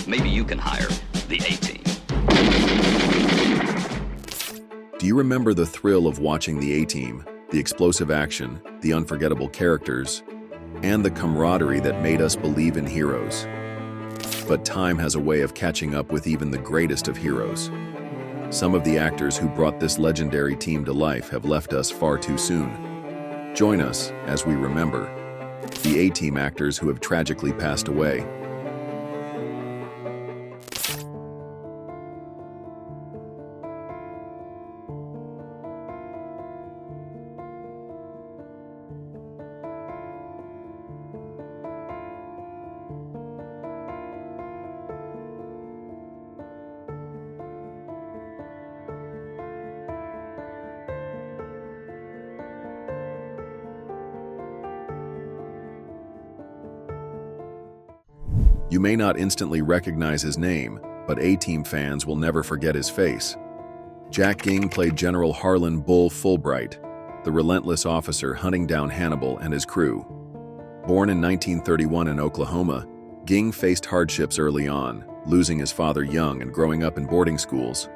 maybe you can hire the A-Team. Do you remember the thrill of watching the A-Team, the explosive action, the unforgettable characters, and the camaraderie that made us believe in heroes? But time has a way of catching up with even the greatest of heroes. Some of the actors who brought this legendary team to life have left us far too soon. Join us as we remember the A-Team actors who have tragically passed away. You may not instantly recognize his name, but A-Team fans will never forget his face. Jack Ging played General Harlan Bull Fulbright, the relentless officer hunting down Hannibal and his crew. Born in 1931 in Oklahoma, Ging faced hardships early on, losing his father young and growing up in boarding schools.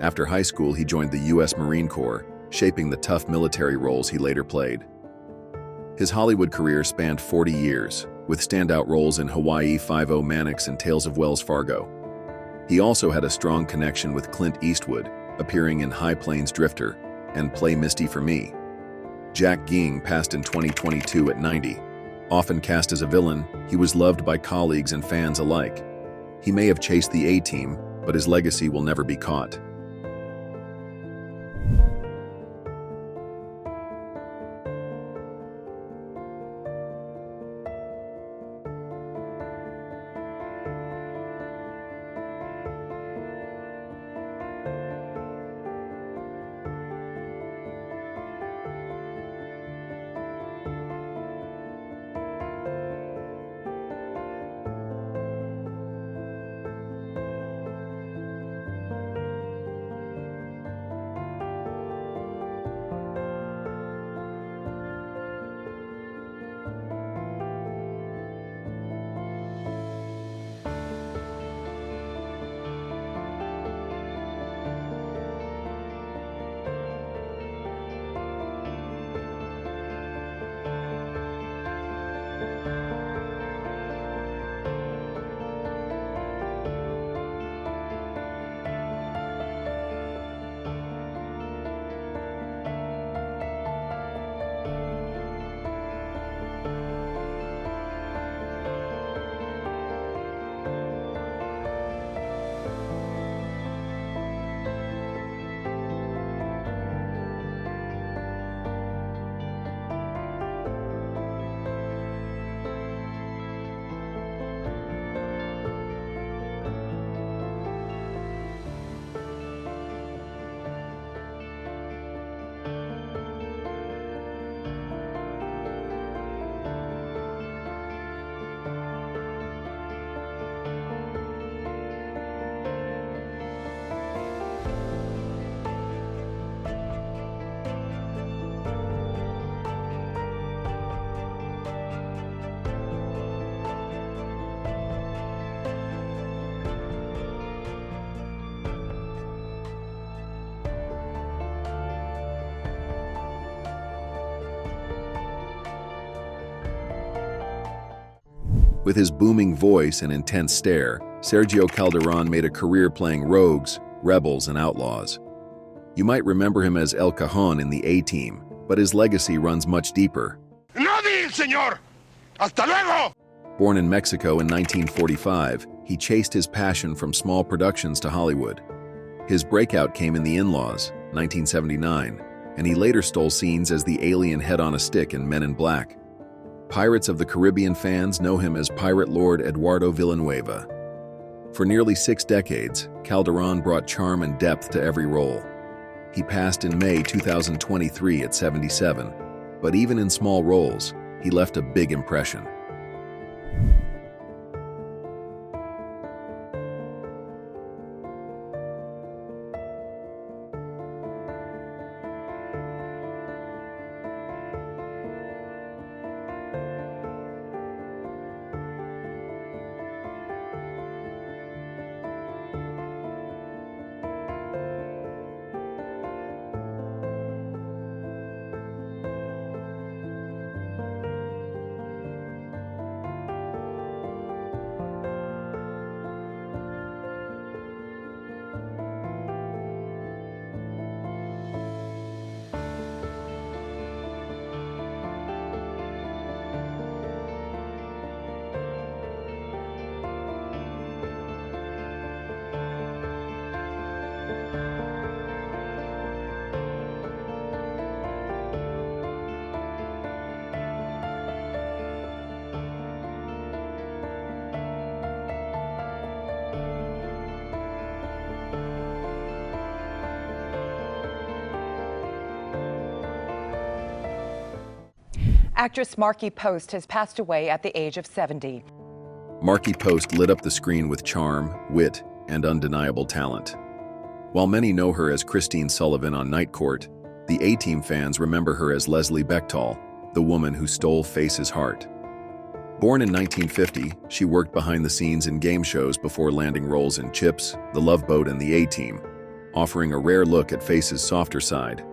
After high school, he joined the U.S. Marine Corps, shaping the tough military roles he later played. His Hollywood career spanned 40 years, with standout roles in Hawaii 5-0 Mannix and Tales of Wells Fargo. He also had a strong connection with Clint Eastwood, appearing in High Plains Drifter and Play Misty for Me. Jack Ging passed in 2022 at 90. Often cast as a villain, he was loved by colleagues and fans alike. He may have chased the A-Team, but his legacy will never be caught. With his booming voice and intense stare, Sergio Calderon made a career playing rogues, rebels, and outlaws. You might remember him as El Cajon in the A-Team, but his legacy runs much deeper. ¡Nadie, señor! ¡Hasta luego! Born in Mexico in 1945, he chased his passion from small productions to Hollywood. His breakout came in The In-Laws, 1979, and he later stole scenes as the alien head on a stick in Men in Black. Pirates of the Caribbean fans know him as Pirate Lord Eduardo Villanueva. For nearly 6 decades, Calderon brought charm and depth to every role. He passed in May 2023 at 77, but even in small roles, he left a big impression. Actress Markie Post has passed away at the age of 70. Markie Post lit up the screen with charm, wit, and undeniable talent. While many know her as Christine Sullivan on Night Court, the A-Team fans remember her as Leslie Bechtel, the woman who stole Face's heart. Born in 1950, she worked behind the scenes in game shows before landing roles in Chips, The Love Boat, and The A-Team, offering a rare look at Face's softer side.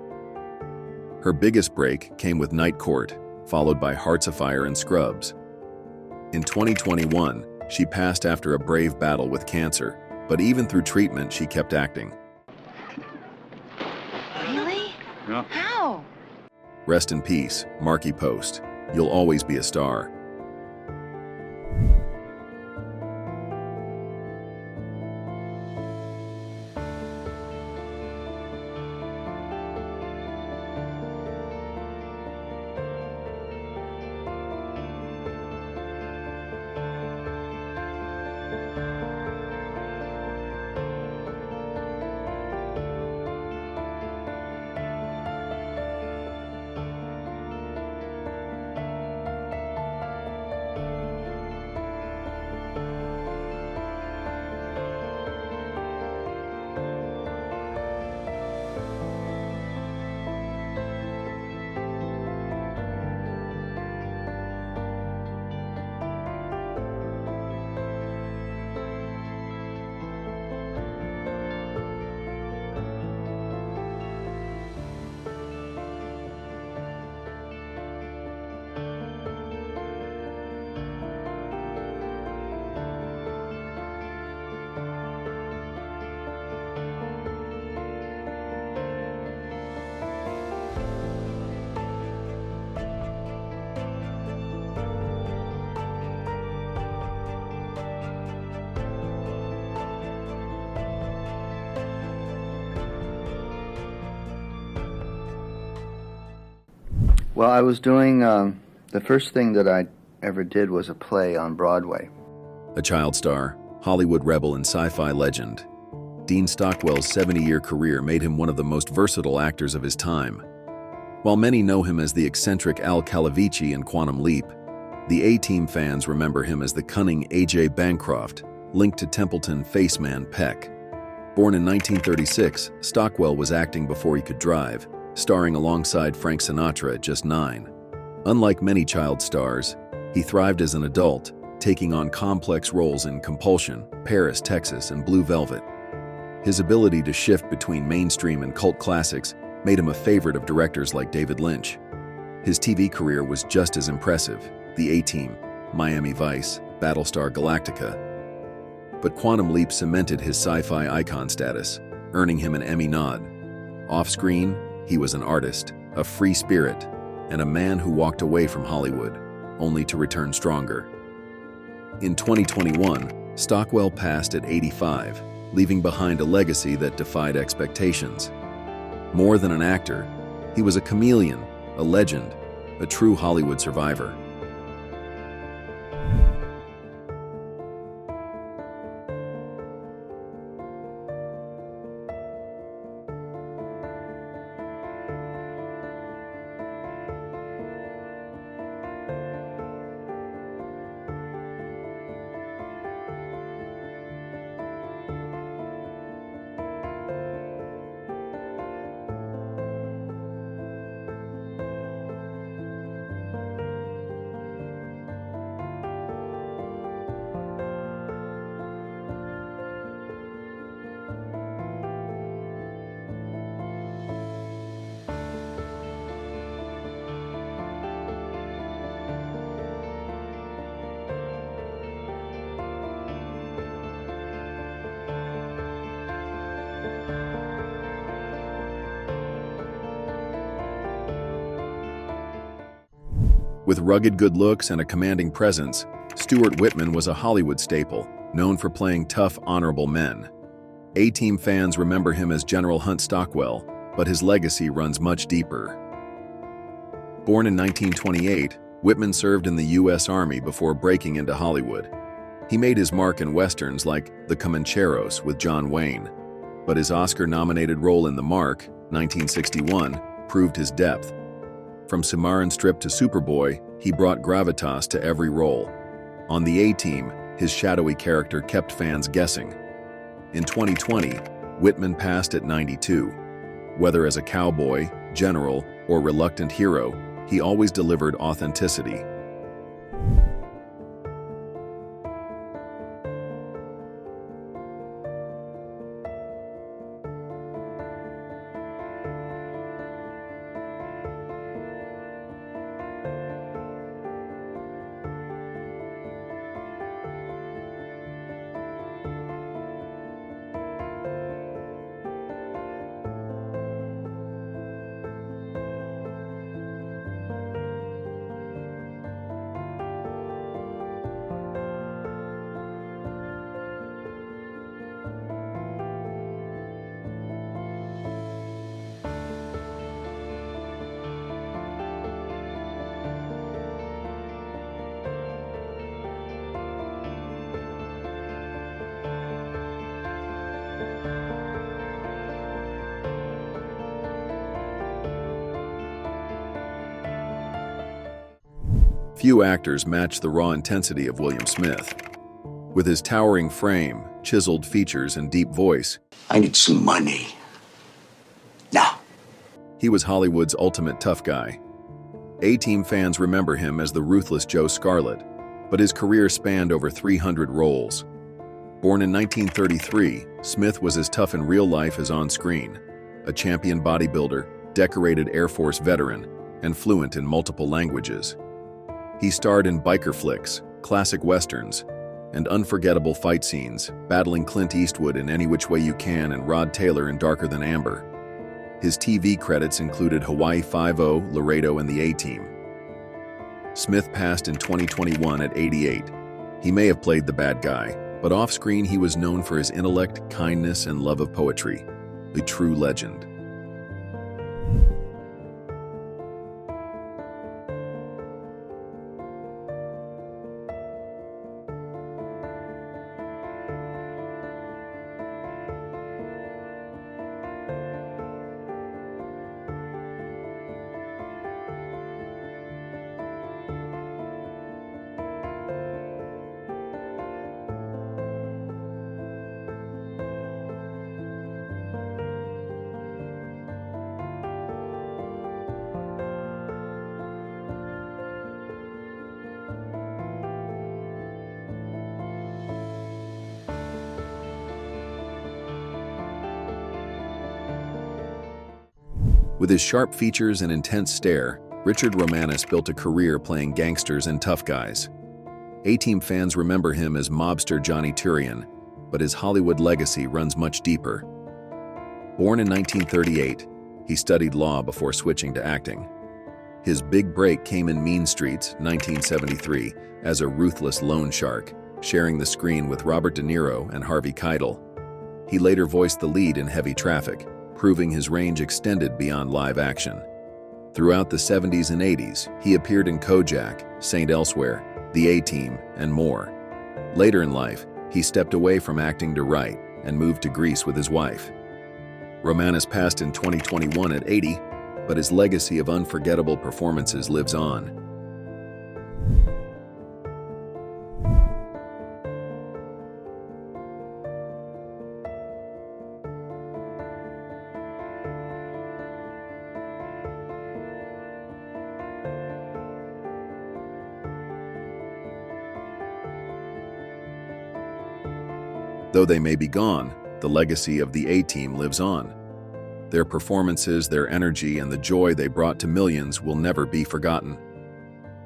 Her biggest break came with Night Court, followed by Hearts Afire and Scrubs. In 2021, she passed after a brave battle with cancer, but even through treatment, she kept acting. Really? Yeah. How? Rest in peace, Markie Post. You'll always be a star. Well, I was doing, the first thing that I ever did was a play on Broadway. A child star, Hollywood rebel, and sci-fi legend, Dean Stockwell's 70-year career made him one of the most versatile actors of his time. While many know him as the eccentric Al Calavici in Quantum Leap, the A-Team fans remember him as the cunning A.J. Bancroft, linked to Templeton Faceman Peck. Born in 1936, Stockwell was acting before he could drive, starring alongside Frank Sinatra at just 9. Unlike many child stars, he thrived as an adult, taking on complex roles in Compulsion, Paris, Texas, and Blue Velvet. His ability to shift between mainstream and cult classics made him a favorite of directors like David Lynch. His TV career was just as impressive: The A-Team, Miami Vice, Battlestar Galactica. But Quantum Leap cemented his sci-fi icon status, earning him an Emmy nod. Off-screen, he was an artist, a free spirit, and a man who walked away from Hollywood, only to return stronger. In 2021, Stockwell passed at 85, leaving behind a legacy that defied expectations. More than an actor, he was a chameleon, a legend, a true Hollywood survivor. With rugged good looks and a commanding presence, Stuart Whitman was a Hollywood staple, known for playing tough, honorable men. A-Team fans remember him as General Hunt Stockwell, but his legacy runs much deeper. Born in 1928, Whitman served in the U.S. Army before breaking into Hollywood. He made his mark in westerns like The Comancheros with John Wayne, but his Oscar-nominated role in The Mark, 1961, proved his depth. From Cimarron Strip to Superboy, he brought gravitas to every role. On the A-Team, his shadowy character kept fans guessing. In 2020, Whitman passed at 92. Whether as a cowboy, general, or reluctant hero, he always delivered authenticity. Few actors match the raw intensity of William Smith. With his towering frame, chiseled features, and deep voice, I need some money. Now. He was Hollywood's ultimate tough guy. A-Team fans remember him as the ruthless Joe Scarlet, but his career spanned over 300 roles. Born in 1933, Smith was as tough in real life as on screen, a champion bodybuilder, decorated Air Force veteran, and fluent in multiple languages. He starred in biker flicks, classic westerns, and unforgettable fight scenes, battling Clint Eastwood in Any Which Way You Can and Rod Taylor in Darker Than Amber. His TV credits included Hawaii Five-0, Laredo, and the A-Team. Smith passed in 2021 at 88. He may have played the bad guy, but off-screen he was known for his intellect, kindness, and love of poetry. A true legend. With his sharp features and intense stare, Richard Romanus built a career playing gangsters and tough guys. A-Team fans remember him as mobster Johnny Turian, but his Hollywood legacy runs much deeper. Born in 1938, he studied law before switching to acting. His big break came in Mean Streets, 1973, as a ruthless loan shark, sharing the screen with Robert De Niro and Harvey Keitel. He later voiced the lead in Heavy Traffic, proving his range extended beyond live action. Throughout the 70s and 80s, he appeared in Kojak, Saint Elsewhere, The A-Team, and more. Later in life, he stepped away from acting to write and moved to Greece with his wife. Romanus passed in 2021 at 80, but his legacy of unforgettable performances lives on. Though they may be gone, the legacy of the A-Team lives on. Their performances, their energy, and the joy they brought to millions will never be forgotten.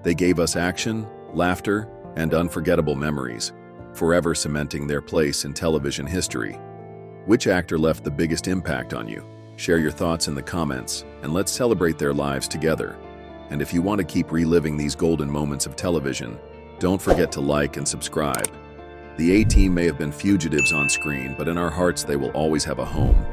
They gave us action, laughter, and unforgettable memories, forever cementing their place in television history. Which actor left the biggest impact on you? Share your thoughts in the comments, and let's celebrate their lives together. And if you want to keep reliving these golden moments of television, don't forget to like and subscribe. The A-Team may have been fugitives on screen, but in our hearts they will always have a home.